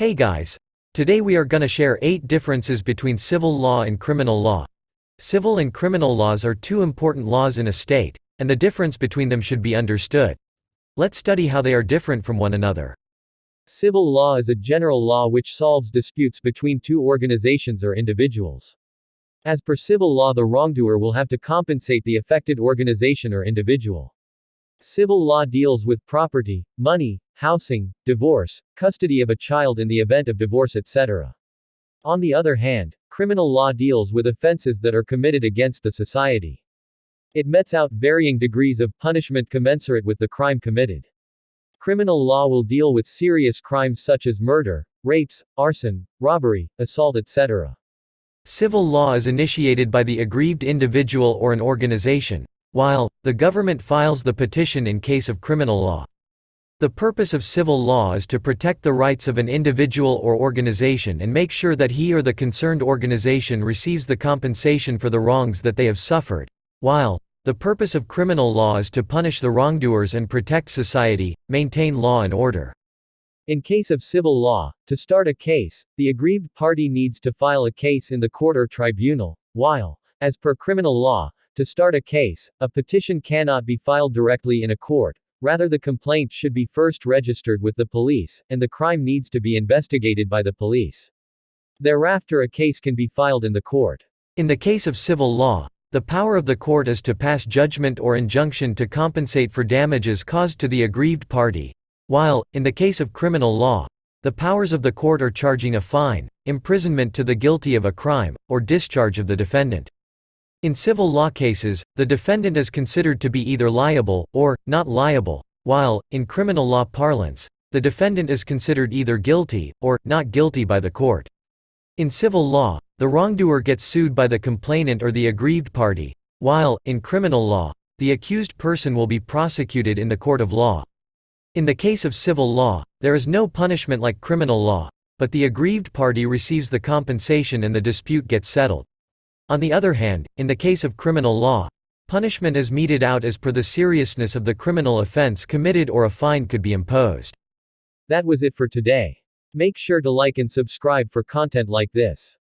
Hey guys! Today we are gonna share 8 differences between civil law and criminal law. Civil and criminal laws are two important laws in a state, and the difference between them should be understood. Let's study how they are different from one another. Civil law is a general law which solves disputes between two organizations or individuals. As per civil law, the wrongdoer will have to compensate the affected organization or individual. Civil law deals with property, money, housing, divorce, custody of a child in the event of divorce, etc. On the other hand, criminal law deals with offenses that are committed against the society. It metes out varying degrees of punishment commensurate with the crime committed. Criminal law will deal with serious crimes such as murder, rapes, arson, robbery, assault, etc. Civil law is initiated by the aggrieved individual or an organization, while the government files the petition in case of criminal law. The purpose of civil law is to protect the rights of an individual or organization and make sure that he or the concerned organization receives the compensation for the wrongs that they have suffered, while the purpose of criminal law is to punish the wrongdoers and protect society, maintain law and order. In case of civil law, to start a case, the aggrieved party needs to file a case in the court or tribunal, while, as per criminal law, to start a case, a petition cannot be filed directly in a court. Rather, the complaint should be first registered with the police, and the crime needs to be investigated by the police. Thereafter, a case can be filed in the court. In the case of civil law, the power of the court is to pass judgment or injunction to compensate for damages caused to the aggrieved party, while, in the case of criminal law, the powers of the court are charging a fine, imprisonment to the guilty of a crime, or discharge of the defendant. In civil law cases, the defendant is considered to be either liable, or not liable, while, in criminal law parlance, the defendant is considered either guilty, or not guilty by the court. In civil law, the wrongdoer gets sued by the complainant or the aggrieved party, while, in criminal law, the accused person will be prosecuted in the court of law. In the case of civil law, there is no punishment like criminal law, but the aggrieved party receives the compensation and the dispute gets settled. On the other hand, in the case of criminal law, punishment is meted out as per the seriousness of the criminal offense committed, or a fine could be imposed. That was it for today. Make sure to like and subscribe for content like this.